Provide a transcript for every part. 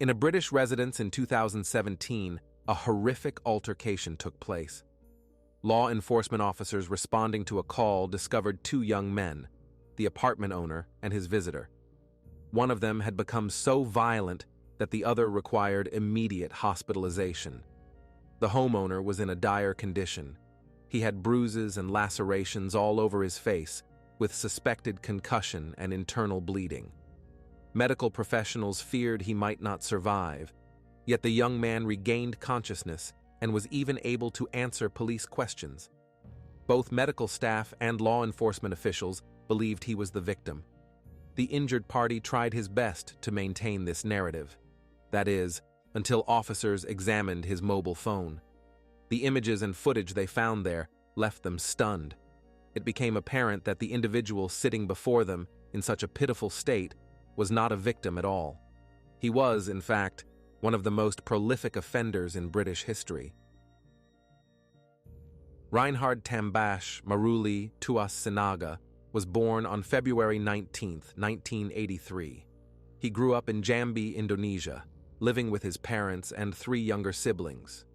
In a British residence in 2017, a horrific altercation took place. Law enforcement officers responding to a call discovered two young men, the apartment owner and his visitor. One of them had become so violent that the other required immediate hospitalization. The homeowner was in a dire condition. He had bruises and lacerations all over his face, with suspected concussion and internal bleeding. Medical professionals feared he might not survive, yet the young man regained consciousness and was even able to answer police questions. Both medical staff and law enforcement officials believed he was the victim. The injured party tried his best to maintain this narrative. That is, until officers examined his mobile phone. The images and footage they found there left them stunned. It became apparent that the individual sitting before them in such a pitiful state was not a victim at all. He was, in fact, one of the most prolific offenders in British history. Reynhard Maruli Tuas Sinaga was born on February 19, 1983. He grew up in Jambi, Indonesia, living with his parents and three younger siblings.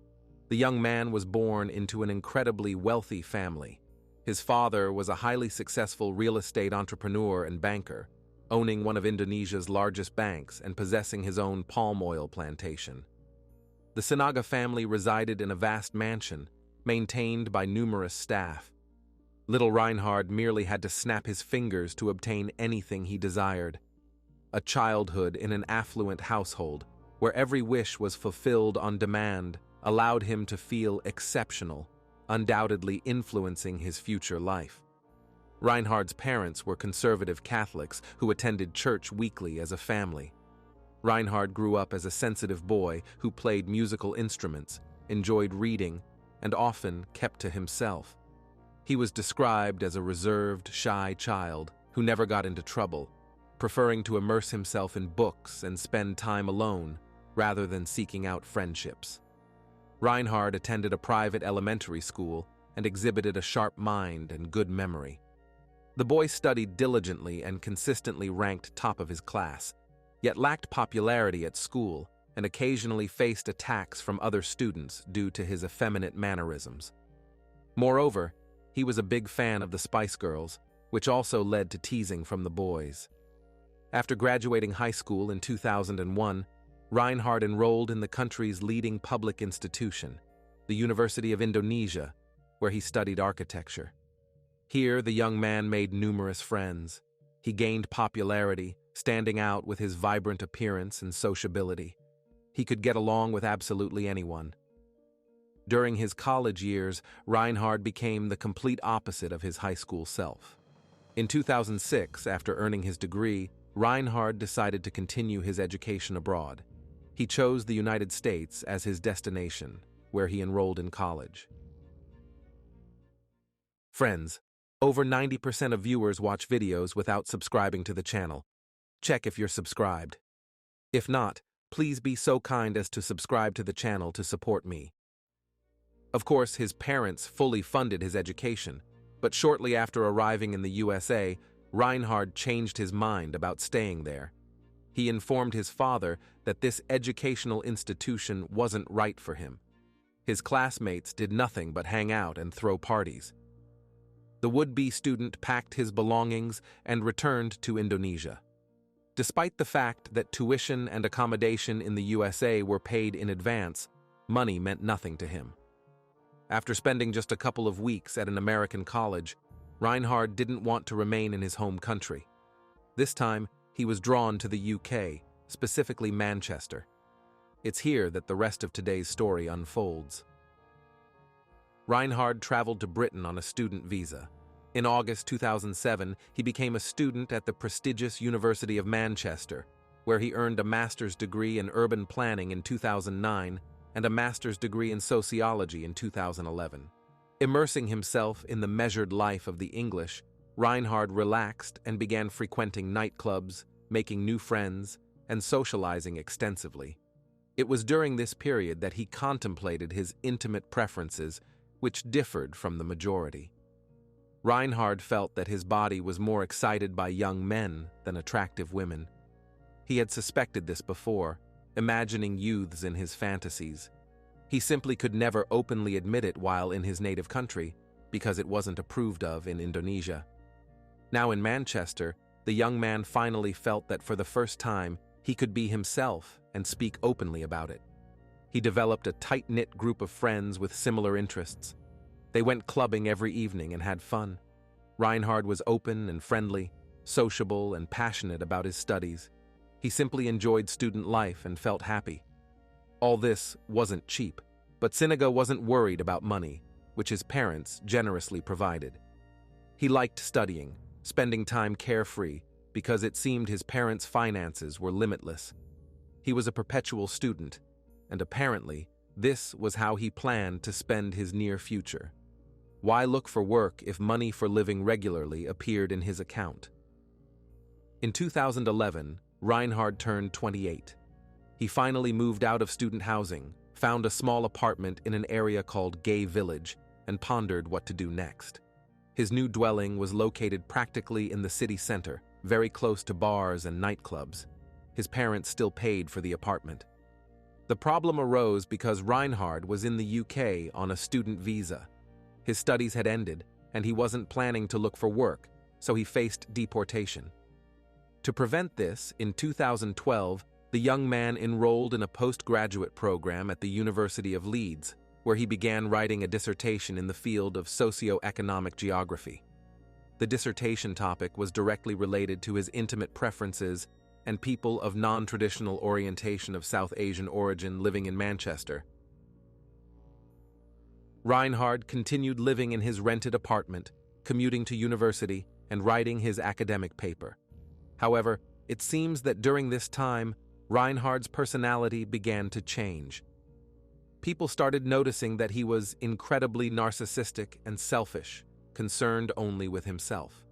The young man was born into an incredibly wealthy family. His father was a highly successful real estate entrepreneur and banker, owning one of Indonesia's largest banks and possessing his own palm oil plantation. The Sinaga family resided in a vast mansion, maintained by numerous staff. Little Reynhard merely had to snap his fingers to obtain anything he desired. A childhood in an affluent household, where every wish was fulfilled on demand, allowed him to feel exceptional, undoubtedly influencing his future life. Reynhard's parents were conservative Catholics who attended church weekly as a family. Reynhard grew up as a sensitive boy who played musical instruments, enjoyed reading, and often kept to himself. He was described as a reserved, shy child who never got into trouble, preferring to immerse himself in books and spend time alone rather than seeking out friendships. Reynhard attended a private elementary school and exhibited a sharp mind and good memory. The boy studied diligently and consistently ranked top of his class, yet lacked popularity at school and occasionally faced attacks from other students due to his effeminate mannerisms. Moreover, he was a big fan of the Spice Girls, which also led to teasing from the boys. After graduating high school in 2001, Reynhard enrolled in the country's leading public institution, the University of Indonesia, where he studied architecture. Here, the young man made numerous friends. He gained popularity, standing out with his vibrant appearance and sociability. He could get along with absolutely anyone. During his college years, Reynhard became the complete opposite of his high school self. In 2006, after earning his degree, Reynhard decided to continue his education abroad. He chose the United States as his destination, where he enrolled in college. Friends, over 90% of viewers watch videos without subscribing to the channel. Check if you're subscribed. If not, please be so kind as to subscribe to the channel to support me. Of course, his parents fully funded his education, but shortly after arriving in the USA, Reynhard changed his mind about staying there. He informed his father that this educational institution wasn't right for him. His classmates did nothing but hang out and throw parties. The would-be student packed his belongings and returned to Indonesia. Despite the fact that tuition and accommodation in the USA were paid in advance, money meant nothing to him. After spending just a couple of weeks at an American college, Reynhard didn't want to remain in his home country. This time, he was drawn to the UK, specifically Manchester. It's here that the rest of today's story unfolds. Reynhard traveled to Britain on a student visa. In August 2007, he became a student at the prestigious University of Manchester, where he earned a master's degree in urban planning in 2009 and a master's degree in sociology in 2011. Immersing himself in the measured life of the English, Reynhard relaxed and began frequenting nightclubs, making new friends, and socializing extensively. It was during this period that he contemplated his intimate preferences, which differed from the majority. Reynhard felt that his body was more excited by young men than attractive women. He had suspected this before, imagining youths in his fantasies. He simply could never openly admit it while in his native country, because it wasn't approved of in Indonesia. Now in Manchester, the young man finally felt that for the first time, he could be himself and speak openly about it. He developed a tight-knit group of friends with similar interests. They went clubbing every evening and had fun. Reynhard was open and friendly, sociable and passionate about his studies. He simply enjoyed student life and felt happy. All this wasn't cheap, but Sinaga wasn't worried about money, which his parents generously provided. He liked studying, spending time carefree, because it seemed his parents' finances were limitless. He was a perpetual student, and apparently, this was how he planned to spend his near future. Why look for work if money for living regularly appeared in his account? In 2011, Reynhard turned 28. He finally moved out of student housing, found a small apartment in an area called Gay Village, and pondered what to do next. His new dwelling was located practically in the city center, very close to bars and nightclubs. His parents still paid for the apartment. The problem arose because Reynhard was in the UK on a student visa. His studies had ended, and he wasn't planning to look for work, so he faced deportation. To prevent this, in 2012, the young man enrolled in a postgraduate program at the University of Leeds, where he began writing a dissertation in the field of socio-economic geography. The dissertation topic was directly related to his intimate preferences and people of non-traditional orientation of South Asian origin living in Manchester. Reynhard continued living in his rented apartment, commuting to university, and writing his academic paper. However, it seems that during this time, Reynhard's personality began to change. People started noticing that he was incredibly narcissistic and selfish, concerned only with himself.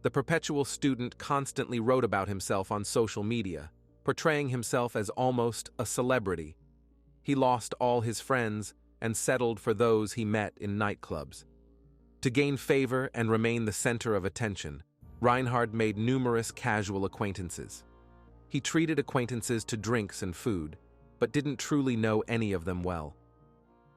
The perpetual student constantly wrote about himself on social media, portraying himself as almost a celebrity. He lost all his friends and settled for those he met in nightclubs. To gain favor and remain the center of attention, Reynhard made numerous casual acquaintances. He treated acquaintances to drinks and food, but didn't truly know any of them well.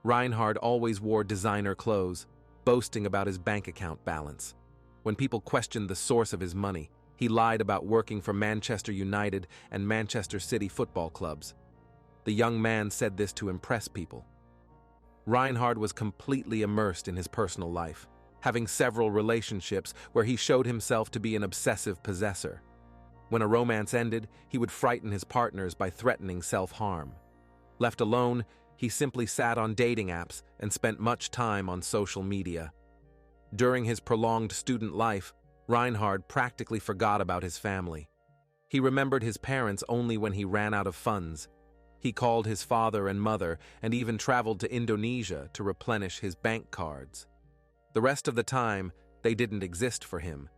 Reynhard always wore designer clothes, boasting about his bank account balance. When people questioned the source of his money, he lied about working for Manchester United and Manchester City football clubs. The young man said this to impress people. Reynhard was completely immersed in his personal life, having several relationships where he showed himself to be an obsessive possessor. When a romance ended, he would frighten his partners by threatening self-harm. Left alone, he simply sat on dating apps and spent much time on social media. During his prolonged student life, Reynhard practically forgot about his family. He remembered his parents only when he ran out of funds. He called his father and mother and even traveled to Indonesia to replenish his bank cards. The rest of the time, they didn't exist for him.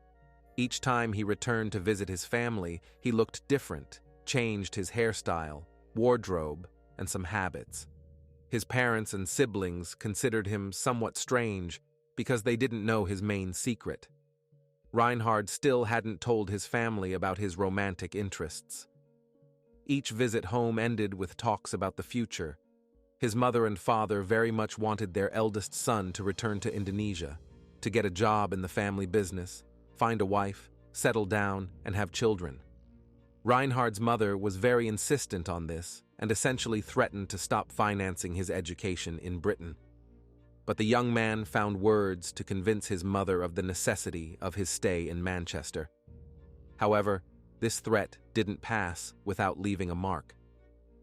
Each time he returned to visit his family, he looked different, changed his hairstyle, wardrobe, and some habits. His parents and siblings considered him somewhat strange because they didn't know his main secret. Reynhard still hadn't told his family about his romantic interests. Each visit home ended with talks about the future. His mother and father very much wanted their eldest son to return to Indonesia, to get a job in the family business, find a wife, settle down, and have children. Reynhard's mother was very insistent on this and essentially threatened to stop financing his education in Britain. But the young man found words to convince his mother of the necessity of his stay in Manchester. However, this threat didn't pass without leaving a mark.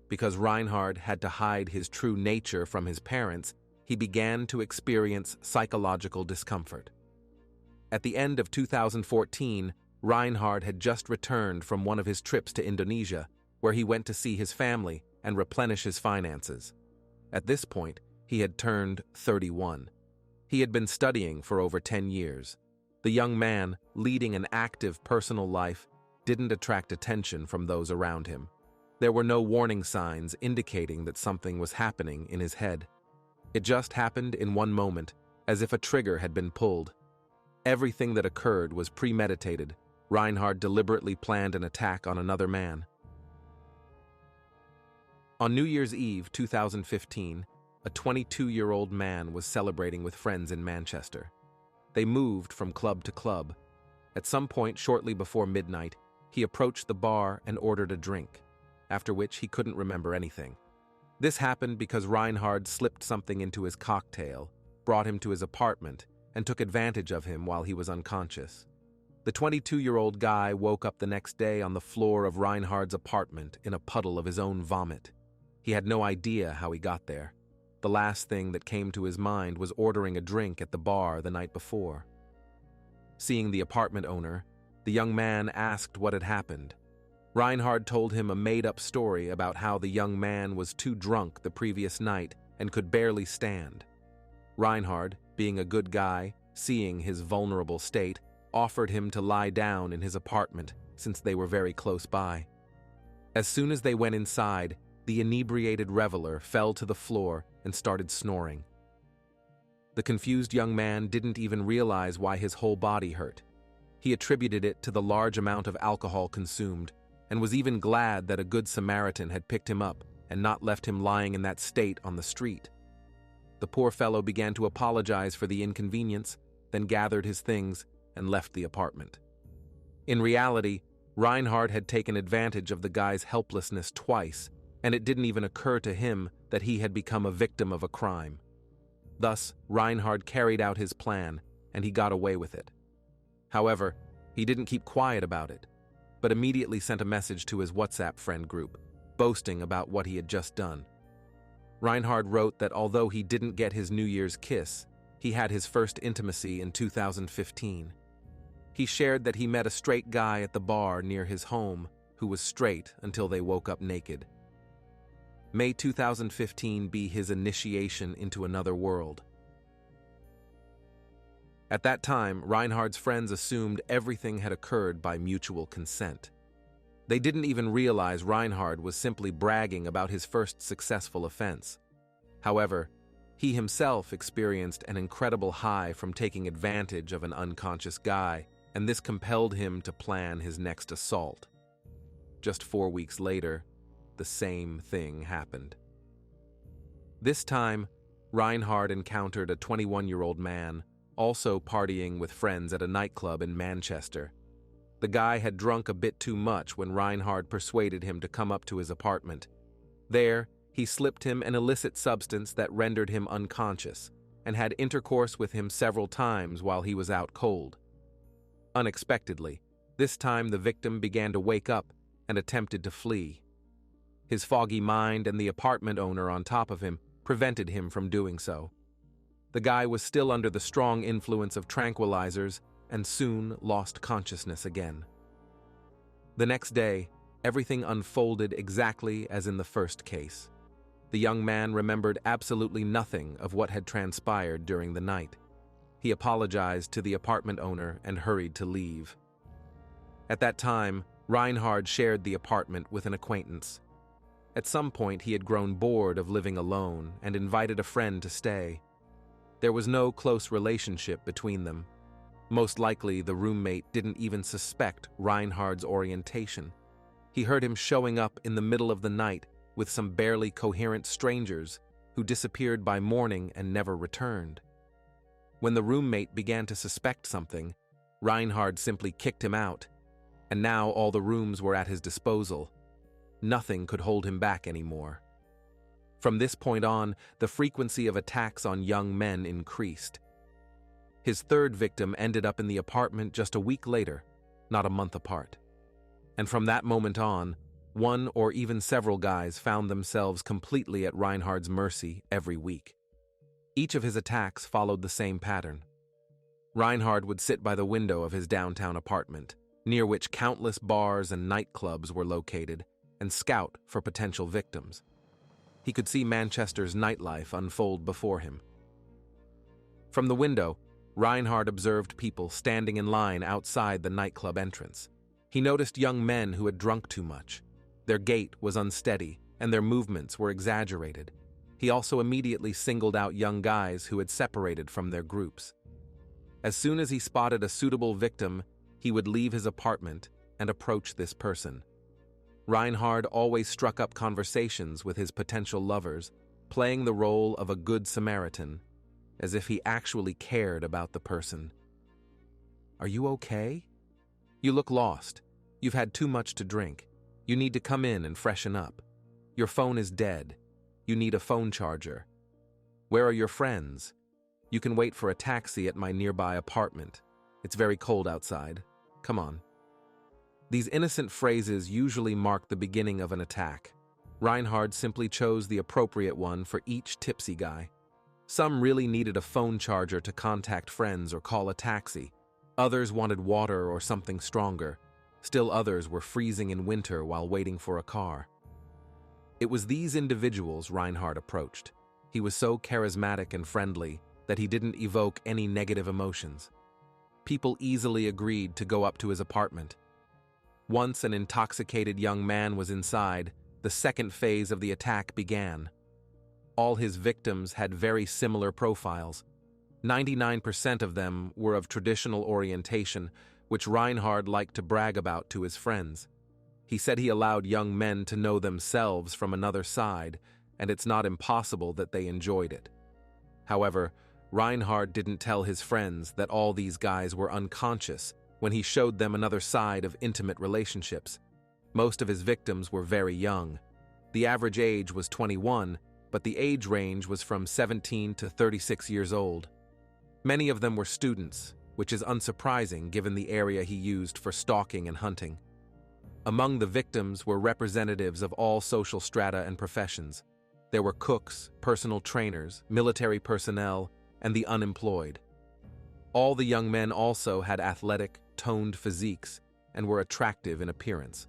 Because Reynhard had to hide his true nature from his parents, he began to experience psychological discomfort. At the end of 2014, Reynhard had just returned from one of his trips to Indonesia, where he went to see his family and replenish his finances. At this point, he had turned 31. He had been studying for over 10 years. The young man, leading an active personal life, didn't attract attention from those around him. There were no warning signs indicating that something was happening in his head. It just happened in one moment, as if a trigger had been pulled. Everything that occurred was premeditated. Reynhard deliberately planned an attack on another man. On New Year's Eve 2015, a 22-year-old man was celebrating with friends in Manchester. They moved from club to club. At some point shortly before midnight, he approached the bar and ordered a drink, after which he couldn't remember anything. This happened because Reynhard slipped something into his cocktail, brought him to his apartment, and took advantage of him while he was unconscious. The 22-year-old guy woke up the next day on the floor of Reynhard's apartment in a puddle of his own vomit. He had no idea how he got there. The last thing that came to his mind was ordering a drink at the bar the night before. Seeing the apartment owner, the young man asked what had happened. Reynhard told him a made-up story about how the young man was too drunk the previous night and could barely stand. Reynhard, being a good guy, seeing his vulnerable state, offered him to lie down in his apartment since they were very close by. As soon as they went inside, the inebriated reveler fell to the floor and started snoring. The confused young man didn't even realize why his whole body hurt. He attributed it to the large amount of alcohol consumed, and was even glad that a good Samaritan had picked him up and not left him lying in that state on the street. The poor fellow began to apologize for the inconvenience, then gathered his things and left the apartment. In reality, Reynhard had taken advantage of the guy's helplessness twice, and it didn't even occur to him that he had become a victim of a crime. Thus, Reynhard carried out his plan, and he got away with it. However, he didn't keep quiet about it, but immediately sent a message to his WhatsApp friend group, boasting about what he had just done. Reynhard wrote that although he didn't get his New Year's kiss, he had his first intimacy in 2015. He shared that he met a straight guy at the bar near his home who was straight until they woke up naked. May 2015 be his initiation into another world. At that time, Reynhard's friends assumed everything had occurred by mutual consent. They didn't even realize Reynhard was simply bragging about his first successful offense. However, he himself experienced an incredible high from taking advantage of an unconscious guy, and this compelled him to plan his next assault. Just 4 weeks later, the same thing happened. This time, Reynhard encountered a 21-year-old man, also partying with friends at a nightclub in Manchester. The guy had drunk a bit too much when Reynhard persuaded him to come up to his apartment. There, he slipped him an illicit substance that rendered him unconscious, and had intercourse with him several times while he was out cold. Unexpectedly, this time the victim began to wake up and attempted to flee. His foggy mind and the apartment owner on top of him prevented him from doing so. The guy was still under the strong influence of tranquilizers and soon lost consciousness again. The next day, everything unfolded exactly as in the first case. The young man remembered absolutely nothing of what had transpired during the night. He apologized to the apartment owner and hurried to leave. At that time, Reynhard shared the apartment with an acquaintance. At some point, he had grown bored of living alone and invited a friend to stay. There was no close relationship between them. Most likely, the roommate didn't even suspect Reynhard's orientation. He heard him showing up in the middle of the night with some barely coherent strangers who disappeared by morning and never returned. When the roommate began to suspect something, Reynhard simply kicked him out, and now all the rooms were at his disposal. Nothing could hold him back anymore. From this point on, the frequency of attacks on young men increased. His third victim ended up in the apartment just a week later, not a month apart. And from that moment on, one or even several guys found themselves completely at Reynhard's mercy every week. Each of his attacks followed the same pattern. Reynhard would sit by the window of his downtown apartment, near which countless bars and nightclubs were located, and scout for potential victims. He could see Manchester's nightlife unfold before him. From the window, Reynhard observed people standing in line outside the nightclub entrance. He noticed young men who had drunk too much. Their gait was unsteady, and their movements were exaggerated. He also immediately singled out young guys who had separated from their groups. As soon as he spotted a suitable victim, he would leave his apartment and approach this person. Reynhard always struck up conversations with his potential lovers, playing the role of a good Samaritan, as if he actually cared about the person. "Are you okay? You look lost. You've had too much to drink. You need to come in and freshen up. Your phone is dead. You need a phone charger. Where are your friends? You can wait for a taxi at my nearby apartment. It's very cold outside. Come on." These innocent phrases usually mark the beginning of an attack. Reynhard simply chose the appropriate one for each tipsy guy. Some really needed a phone charger to contact friends or call a taxi. Others wanted water or something stronger. Still others were freezing in winter while waiting for a car. It was these individuals Reynhard approached. He was so charismatic and friendly that he didn't evoke any negative emotions. People easily agreed to go up to his apartment. Once an intoxicated young man was inside, the second phase of the attack began. All his victims had very similar profiles. 99% of them were of traditional orientation, which Reynhard liked to brag about to his friends. He said he allowed young men to know themselves from another side, and it's not impossible that they enjoyed it. However, Reynhard didn't tell his friends that all these guys were unconscious when he showed them another side of intimate relationships. Most of his victims were very young. The average age was 21, but the age range was from 17 to 36 years old. Many of them were students, which is unsurprising given the area he used for stalking and hunting. Among the victims were representatives of all social strata and professions. There were cooks, personal trainers, military personnel, and the unemployed. All the young men also had athletic, toned physiques and were attractive in appearance.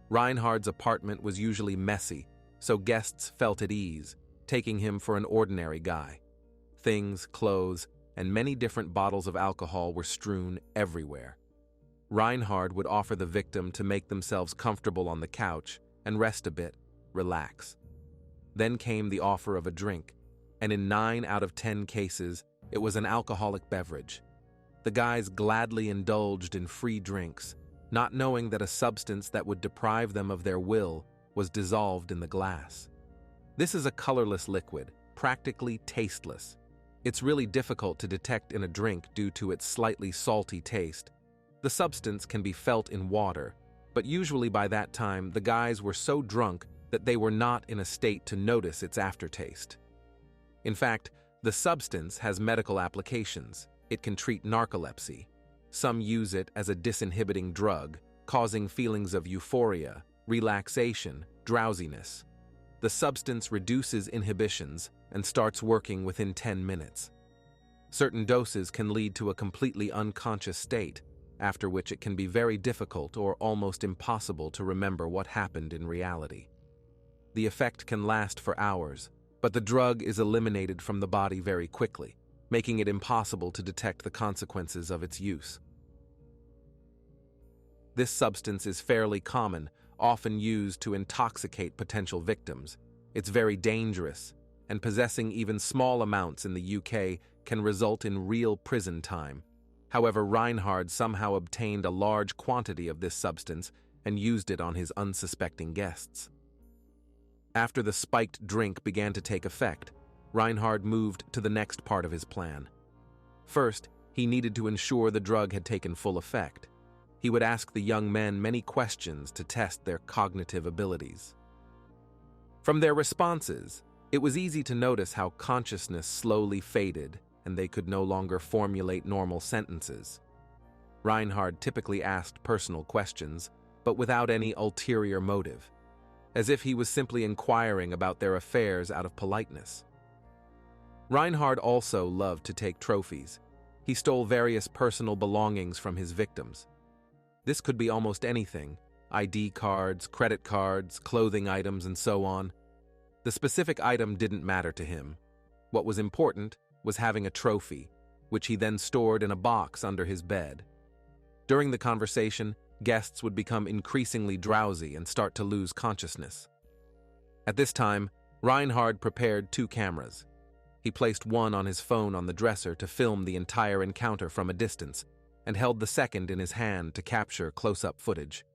Reynhard's apartment was usually messy, so guests felt at ease, taking him for an ordinary guy. Things, clothes, and many different bottles of alcohol were strewn everywhere. Reynhard would offer the victim to make themselves comfortable on the couch and rest a bit, relax. Then came the offer of a drink, and in 9 out of 10 cases, it was an alcoholic beverage. The guys gladly indulged in free drinks, not knowing that a substance that would deprive them of their will was dissolved in the glass. This is a colorless liquid, practically tasteless. It's really difficult to detect in a drink due to its slightly salty taste. The substance can be felt in water, but usually by that time the guys were so drunk that they were not in a state to notice its aftertaste. In fact, the substance has medical applications. It can treat narcolepsy. Some use it as a disinhibiting drug, causing feelings of euphoria, relaxation, drowsiness. The substance reduces inhibitions and starts working within 10 minutes. Certain doses can lead to a completely unconscious state, after which it can be very difficult or almost impossible to remember what happened in reality. The effect can last for hours, but the drug is eliminated from the body very quickly, making it impossible to detect the consequences of its use. This substance is fairly common, often used to intoxicate potential victims. It's very dangerous, and possessing even small amounts in the UK can result in real prison time. However, Reynhard somehow obtained a large quantity of this substance and used it on his unsuspecting guests. After the spiked drink began to take effect, Reynhard moved to the next part of his plan. First, he needed to ensure the drug had taken full effect. He would ask the young men many questions to test their cognitive abilities. From their responses, it was easy to notice how consciousness slowly faded and they could no longer formulate normal sentences. Reynhard typically asked personal questions, but without any ulterior motive, as if he was simply inquiring about their affairs out of politeness. Reynhard also loved to take trophies. He stole various personal belongings from his victims. This could be almost anything: ID cards, credit cards, clothing items, and so on. The specific item didn't matter to him. What was important was having a trophy, which he then stored in a box under his bed. During the conversation, guests would become increasingly drowsy and start to lose consciousness. At this time, Reynhard prepared 2 cameras. He placed one on his phone on the dresser to film the entire encounter from a distance, and held the second in his hand to capture close-up footage.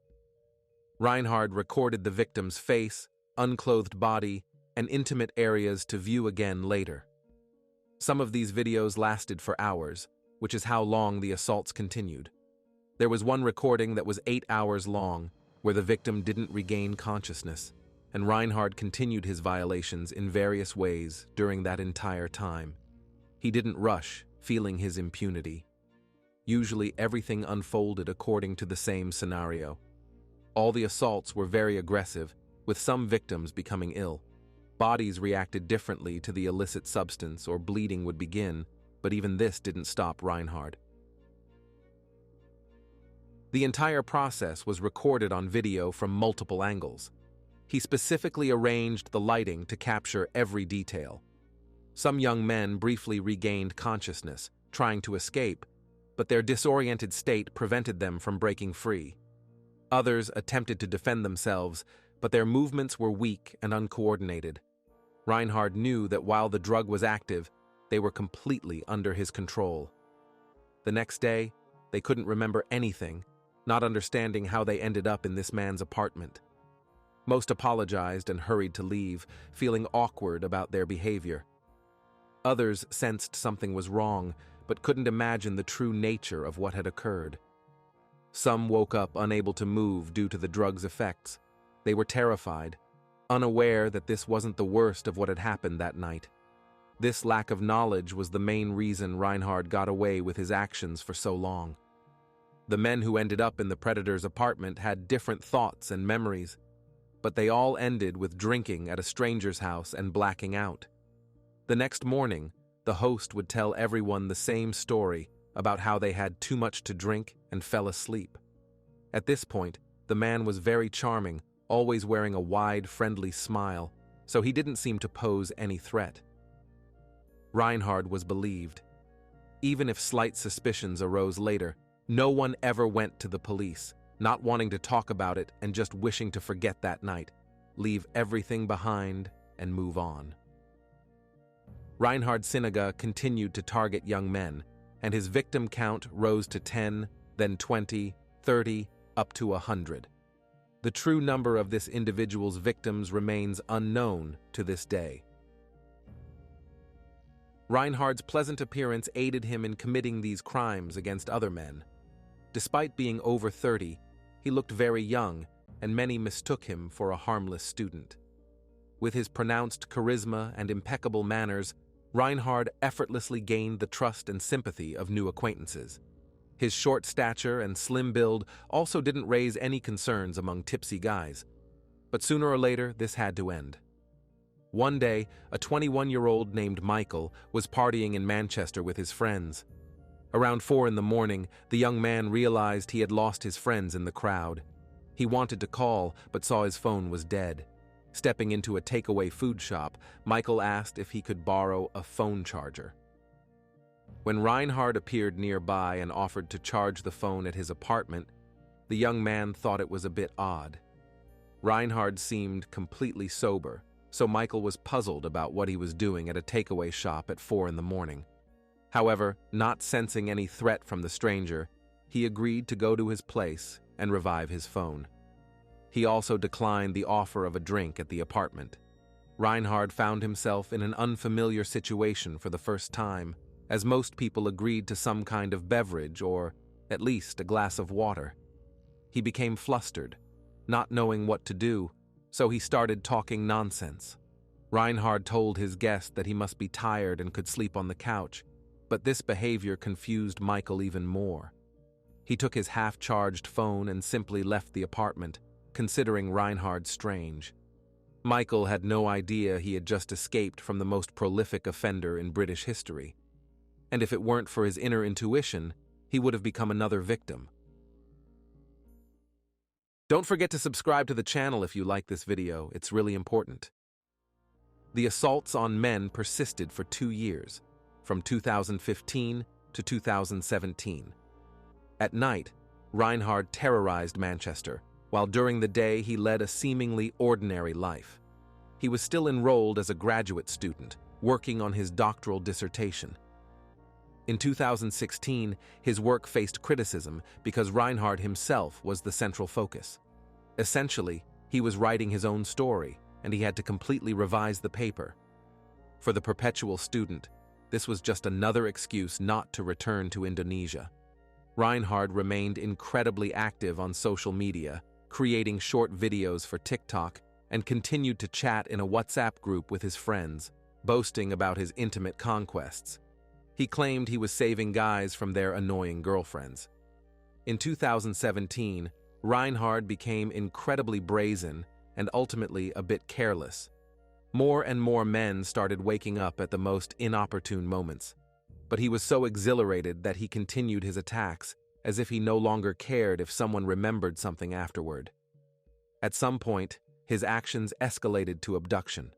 Reynhard recorded the victim's face, unclothed body, and intimate areas to view again later. Some of these videos lasted for hours, which is how long the assaults continued. There was one recording that was 8 hours long, where the victim didn't regain consciousness, and Reynhard continued his violations in various ways during that entire time. He didn't rush, feeling his impunity. Usually everything unfolded according to the same scenario. All the assaults were very aggressive, with some victims becoming ill. Bodies reacted differently to the illicit substance or bleeding would begin, but even this didn't stop Reynhard. The entire process was recorded on video from multiple angles. He specifically arranged the lighting to capture every detail. Some young men briefly regained consciousness, trying to escape, but their disoriented state prevented them from breaking free. Others attempted to defend themselves, but their movements were weak and uncoordinated. Reynhard knew that while the drug was active, they were completely under his control. The next day, they couldn't remember anything, not understanding how they ended up in this man's apartment. Most apologized and hurried to leave, feeling awkward about their behavior. Others sensed something was wrong, but couldn't imagine the true nature of what had occurred. Some woke up unable to move due to the drug's effects. They were terrified, unaware that this wasn't the worst of what had happened that night. This lack of knowledge was the main reason Reynhard got away with his actions for so long. The men who ended up in the predator's apartment had different thoughts and memories, but they all ended with drinking at a stranger's house and blacking out. The next morning, the host would tell everyone the same story about how they had too much to drink and fell asleep. At this point, the man was very charming, always wearing a wide, friendly smile, so he didn't seem to pose any threat. Reynhard was believed. Even if slight suspicions arose later, no one ever went to the police, not wanting to talk about it and just wishing to forget that night, leave everything behind, and move on. Reynhard Sinaga continued to target young men, and his victim count rose to 10, then 20, 30, up to 100. The true number of this individual's victims remains unknown to this day. Reynhard's pleasant appearance aided him in committing these crimes against other men. Despite being over 30, he looked very young, and many mistook him for a harmless student. With his pronounced charisma and impeccable manners, Reynhard effortlessly gained the trust and sympathy of new acquaintances. His short stature and slim build also didn't raise any concerns among tipsy guys. But sooner or later, this had to end. One day, a 21-year-old named Michael was partying in Manchester with his friends. Around 4 in the morning, the young man realized he had lost his friends in the crowd. He wanted to call, but saw his phone was dead. Stepping into a takeaway food shop, Michael asked if he could borrow a phone charger. When Reynhard appeared nearby and offered to charge the phone at his apartment, the young man thought it was a bit odd. Reynhard seemed completely sober, so Michael was puzzled about what he was doing at a takeaway shop at 4 in the morning. However, not sensing any threat from the stranger, he agreed to go to his place and revive his phone. He also declined the offer of a drink at the apartment. Reynhard found himself in an unfamiliar situation for the first time, as most people agreed to some kind of beverage or at least a glass of water. He became flustered, not knowing what to do, so he started talking nonsense. Reynhard told his guest that he must be tired and could sleep on the couch, but this behavior confused Michael even more. He took his half-charged phone and simply left the apartment, considering Reynhard strange. Michael had no idea he had just escaped from the most prolific offender in British history. And if it weren't for his inner intuition, he would have become another victim. Don't forget to subscribe to the channel if you like this video, it's really important. The assaults on men persisted for 2 years, from 2015 to 2017. At night, Reynhard terrorized Manchester, while during the day he led a seemingly ordinary life. He was still enrolled as a graduate student, working on his doctoral dissertation. In 2016, his work faced criticism because Reynhard himself was the central focus. Essentially, he was writing his own story, and he had to completely revise the paper. For the perpetual student, this was just another excuse not to return to Indonesia. Reynhard remained incredibly active on social media, creating short videos for TikTok, and continued to chat in a WhatsApp group with his friends, boasting about his intimate conquests. He claimed he was saving guys from their annoying girlfriends. In 2017, Reynhard became incredibly brazen and ultimately a bit careless. More and more men started waking up at the most inopportune moments, but he was so exhilarated that he continued his attacks as if he no longer cared if someone remembered something afterward. At some point, his actions escalated to abduction.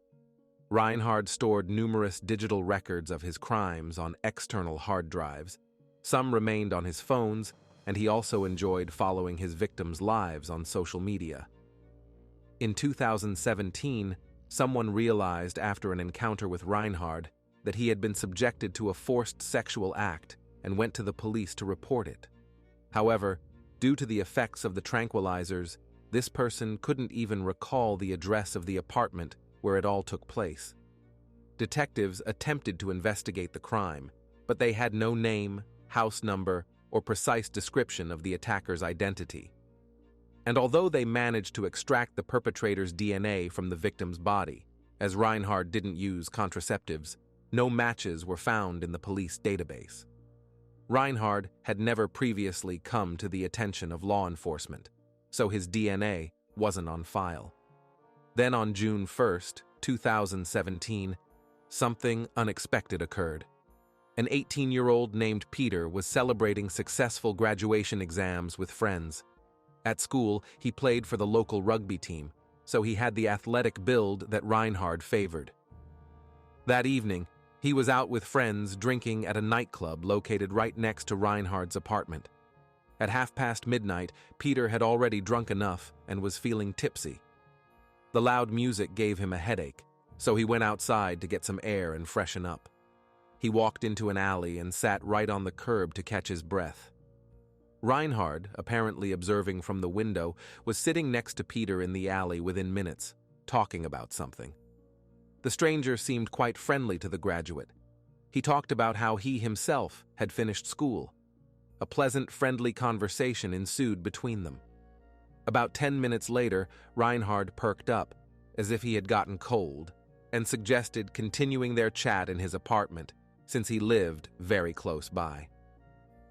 Reynhard stored numerous digital records of his crimes on external hard drives. Some remained on his phones, and he also enjoyed following his victims' lives on social media. In 2017, someone realized after an encounter with Reynhard that he had been subjected to a forced sexual act and went to the police to report it. However, due to the effects of the tranquilizers, this person couldn't even recall the address of the apartment where it all took place. Detectives attempted to investigate the crime, but they had no name, house number, or precise description of the attacker's identity. And although they managed to extract the perpetrator's DNA from the victim's body, as Reynhard didn't use contraceptives, no matches were found in the police database. Reynhard had never previously come to the attention of law enforcement, so his DNA wasn't on file. Then on June 1st, 2017, something unexpected occurred. An 18-year-old named Peter was celebrating successful graduation exams with friends. At school, he played for the local rugby team, so he had the athletic build that Reynhard favored. That evening, he was out with friends drinking at a nightclub located right next to Reynhard's apartment. At midnight, Peter had already drunk enough and was feeling tipsy. The loud music gave him a headache, so he went outside to get some air and freshen up. He walked into an alley and sat right on the curb to catch his breath. Reynhard, apparently observing from the window, was sitting next to Peter in the alley within minutes, talking about something. The stranger seemed quite friendly to the graduate. He talked about how he himself had finished school. A pleasant, friendly conversation ensued between them. About 10 minutes later, Reynhard perked up, as if he had gotten cold, and suggested continuing their chat in his apartment, since he lived very close by.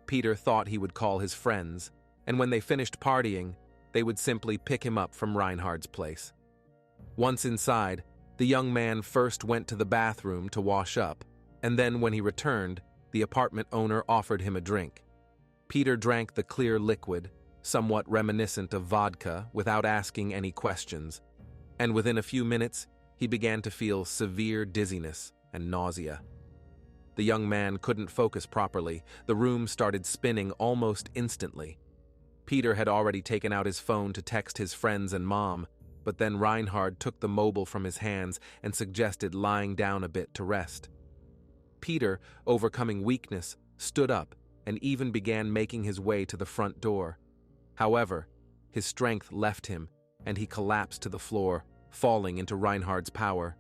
Peter thought he would call his friends, and when they finished partying, they would simply pick him up from Reynhard's place. Once inside, the young man first went to the bathroom to wash up, and then when he returned, the apartment owner offered him a drink. Peter drank the clear liquid, somewhat reminiscent of vodka, without asking any questions, and within a few minutes, he began to feel severe dizziness and nausea. The young man couldn't focus properly. The room started spinning almost instantly. Peter had already taken out his phone to text his friends and mom, but then Reynhard took the mobile from his hands and suggested lying down a bit to rest. Peter, overcoming weakness, stood up and even began making his way to the front door. However, his strength left him, and he collapsed to the floor, falling into Reynhard's power.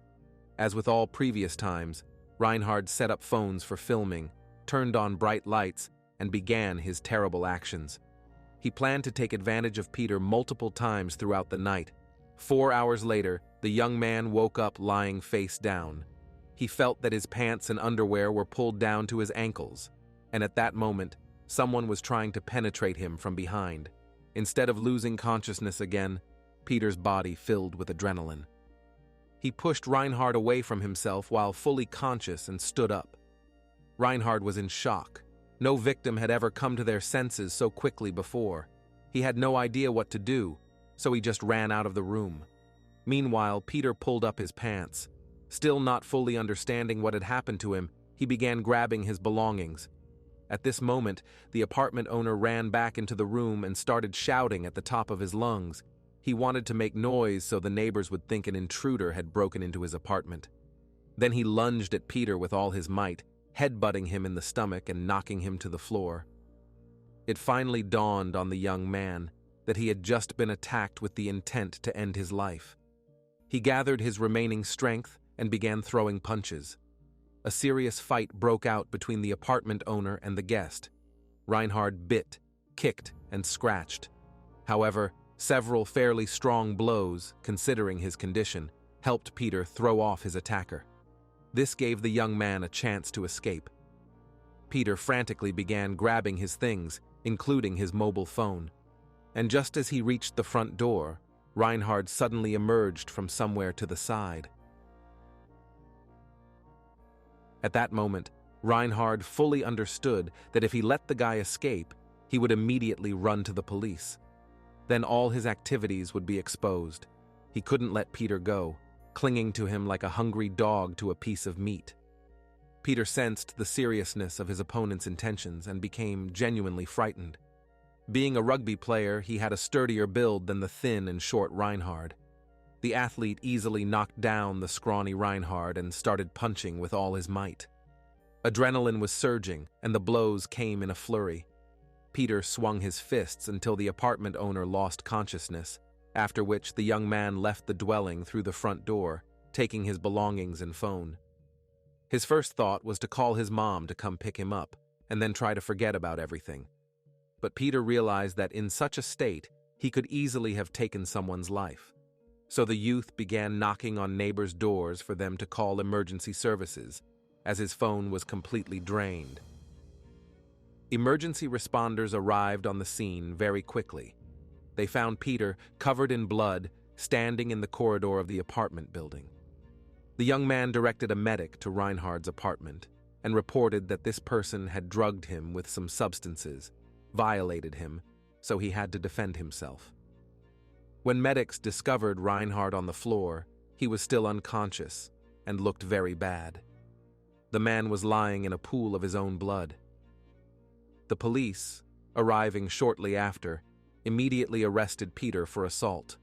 As with all previous times, Reynhard set up phones for filming, turned on bright lights, and began his terrible actions. He planned to take advantage of Peter multiple times throughout the night. 4 hours later, the young man woke up lying face down. He felt that his pants and underwear were pulled down to his ankles, and at that moment, someone was trying to penetrate him from behind. Instead of losing consciousness again, Peter's body filled with adrenaline. He pushed Reynhard away from himself while fully conscious and stood up. Reynhard was in shock. No victim had ever come to their senses so quickly before. He had no idea what to do, so he just ran out of the room. Meanwhile, Peter pulled up his pants. Still not fully understanding what had happened to him, he began grabbing his belongings. At this moment, the apartment owner ran back into the room and started shouting at the top of his lungs. He wanted to make noise so the neighbors would think an intruder had broken into his apartment. Then he lunged at Peter with all his might, headbutting him in the stomach and knocking him to the floor. It finally dawned on the young man. that he had just been attacked with the intent to end his life. He gathered his remaining strength and began throwing punches. A serious fight broke out between the apartment owner and the guest. Reynhard bit, kicked, and scratched. However, several fairly strong blows, considering his condition, helped Peter throw off his attacker. This gave the young man a chance to escape. Peter frantically began grabbing his things, including his mobile phone. And just as he reached the front door, Reynhard suddenly emerged from somewhere to the side. At that moment, Reynhard fully understood that if he let the guy escape, he would immediately run to the police. Then all his activities would be exposed. He couldn't let Peter go, clinging to him like a hungry dog to a piece of meat. Peter sensed the seriousness of his opponent's intentions and became genuinely frightened. Being a rugby player, he had a sturdier build than the thin and short Reynhard. The athlete easily knocked down the scrawny Reynhard and started punching with all his might. Adrenaline was surging, and the blows came in a flurry. Peter swung his fists until the apartment owner lost consciousness, after which the young man left the dwelling through the front door, taking his belongings and phone. His first thought was to call his mom to come pick him up, and then try to forget about everything. But Peter realized that in such a state, he could easily have taken someone's life. So the youth began knocking on neighbors' doors for them to call emergency services, as his phone was completely drained. Emergency responders arrived on the scene very quickly. They found Peter, covered in blood, standing in the corridor of the apartment building. The young man directed a medic to Reynhard's apartment and reported that this person had drugged him with some substances, violated him, so he had to defend himself. When medics discovered Reynhard on the floor, he was still unconscious and looked very bad. The man was lying in a pool of his own blood. The police, arriving shortly after, immediately arrested Peter for assault.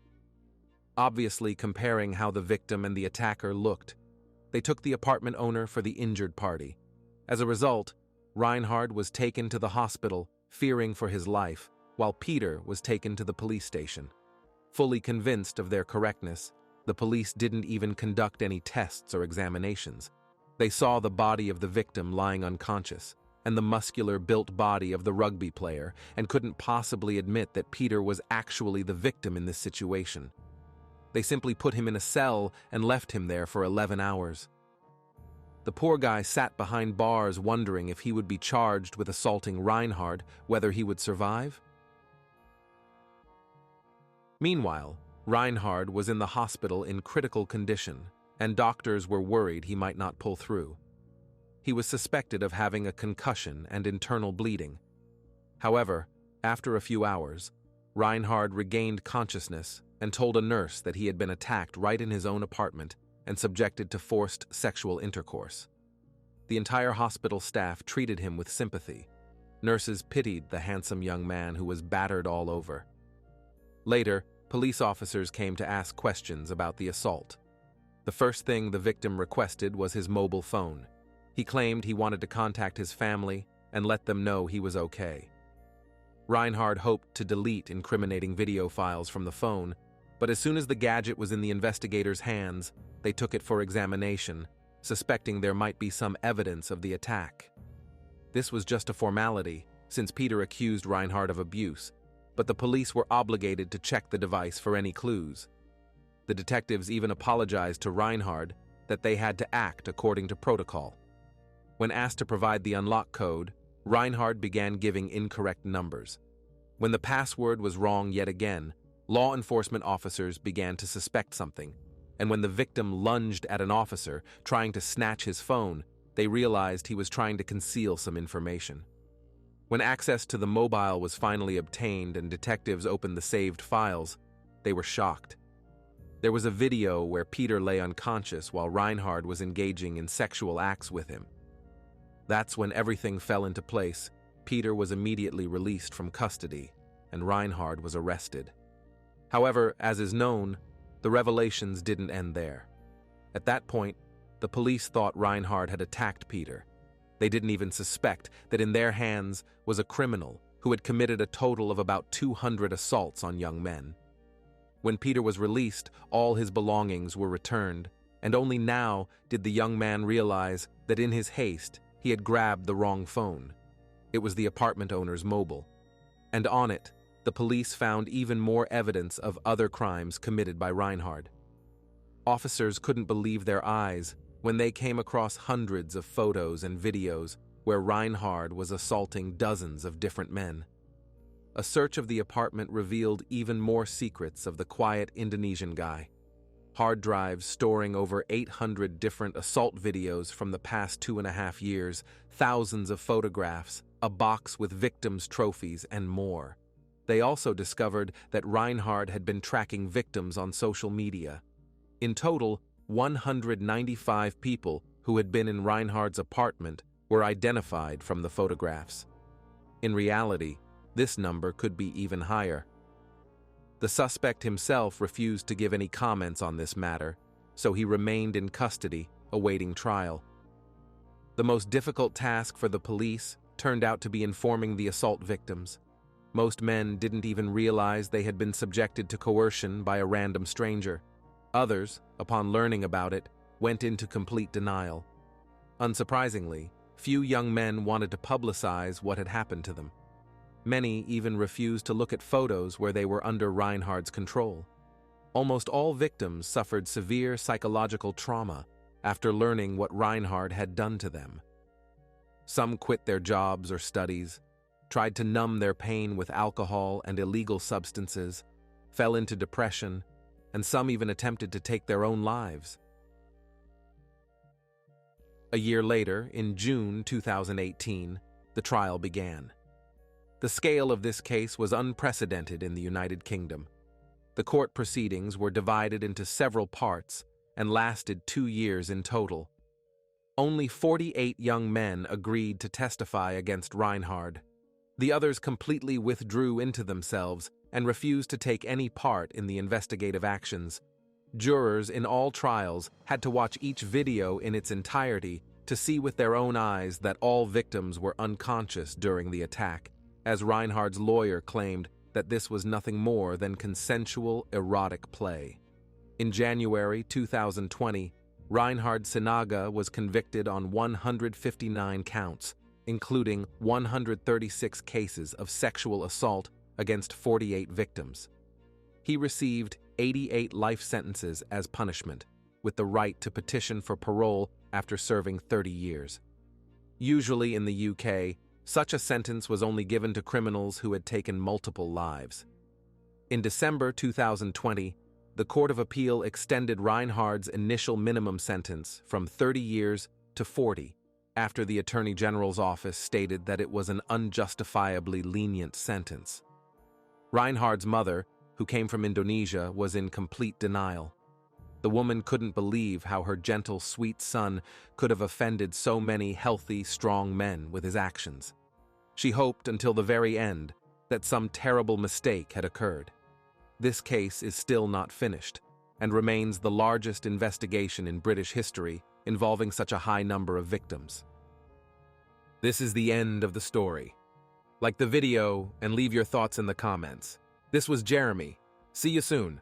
Obviously comparing how the victim and the attacker looked, they took the apartment owner for the injured party. As a result, Reynhard was taken to the hospital, fearing for his life, while Peter was taken to the police station. Fully convinced of their correctness, the police didn't even conduct any tests or examinations. They saw the body of the victim lying unconscious, and the muscular built body of the rugby player, and couldn't possibly admit that Peter was actually the victim in this situation. They simply put him in a cell and left him there for 11 hours. The poor guy sat behind bars wondering if he would be charged with assaulting Reynhard, whether he would survive. Meanwhile, Reynhard was in the hospital in critical condition, and doctors were worried he might not pull through. He was suspected of having a concussion and internal bleeding. However, after a few hours, Reynhard regained consciousness and told a nurse that he had been attacked right in his own apartment and subjected to forced sexual intercourse. The entire hospital staff treated him with sympathy. Nurses pitied the handsome young man who was battered all over. Later, police officers came to ask questions about the assault. The first thing the victim requested was his mobile phone. He claimed he wanted to contact his family and let them know he was okay. Reynhard hoped to delete incriminating video files from the phone, but as soon as the gadget was in the investigators' hands, they took it for examination, suspecting there might be some evidence of the attack. This was just a formality, since Peter accused Reynhard of abuse, but the police were obligated to check the device for any clues. The detectives even apologized to Reynhard that they had to act according to protocol. When asked to provide the unlock code, Reynhard began giving incorrect numbers. When the password was wrong yet again, law enforcement officers began to suspect something, and when the victim lunged at an officer, trying to snatch his phone, they realized he was trying to conceal some information. When access to the mobile was finally obtained and detectives opened the saved files, they were shocked. There was a video where Peter lay unconscious while Reynhard was engaging in sexual acts with him. That's when everything fell into place. Peter was immediately released from custody, and Reynhard was arrested. However, as is known, the revelations didn't end there. At that point, the police thought Reynhard had attacked Peter. They didn't even suspect that in their hands was a criminal who had committed a total of about 200 assaults on young men. When Peter was released, all his belongings were returned, and only now did the young man realize that in his haste, he had grabbed the wrong phone. It was the apartment owner's mobile. And on it, the police found even more evidence of other crimes committed by Reynhard. Officers couldn't believe their eyes when they came across hundreds of photos and videos where Reynhard was assaulting dozens of different men. A search of the apartment revealed even more secrets of the quiet Indonesian guy. Hard drives storing over 800 different assault videos from the past 2.5 years, thousands of photographs, a box with victims' trophies, and more. They also discovered that Reynhard had been tracking victims on social media. In total, 195 people who had been in Reynhard's apartment were identified from the photographs. In reality, this number could be even higher. The suspect himself refused to give any comments on this matter, so he remained in custody, awaiting trial. The most difficult task for the police turned out to be informing the assault victims. Most men didn't even realize they had been subjected to coercion by a random stranger. Others, upon learning about it, went into complete denial. Unsurprisingly, few young men wanted to publicize what had happened to them. Many even refused to look at photos where they were under Reynhard's control. Almost all victims suffered severe psychological trauma after learning what Reynhard had done to them. Some quit their jobs or studies, tried to numb their pain with alcohol and illegal substances, fell into depression, and some even attempted to take their own lives. A year later, in June 2018, the trial began. The scale of this case was unprecedented in the United Kingdom. The court proceedings were divided into several parts and lasted 2 years in total. Only 48 young men agreed to testify against Reynhard. The others completely withdrew into themselves and refused to take any part in the investigative actions. Jurors in all trials had to watch each video in its entirety to see with their own eyes that all victims were unconscious during the attack, as Reynhard's lawyer claimed that this was nothing more than consensual erotic play. In January 2020, Reynhard Sinaga was convicted on 159 counts, including 136 cases of sexual assault against 48 victims. He received 88 life sentences as punishment, with the right to petition for parole after serving 30 years. Usually in the UK, such a sentence was only given to criminals who had taken multiple lives. In December 2020, the Court of Appeal extended Reynhard's initial minimum sentence from 30 years to 40, after the Attorney General's office stated that it was an unjustifiably lenient sentence. Reynhard's mother, who came from Indonesia, was in complete denial. The woman couldn't believe how her gentle, sweet son could have offended so many healthy, strong men with his actions. She hoped until the very end that some terrible mistake had occurred. This case is still not finished and remains the largest investigation in British history involving such a high number of victims. This is the end of the story. Like the video and leave your thoughts in the comments. This was Jeremy. See you soon.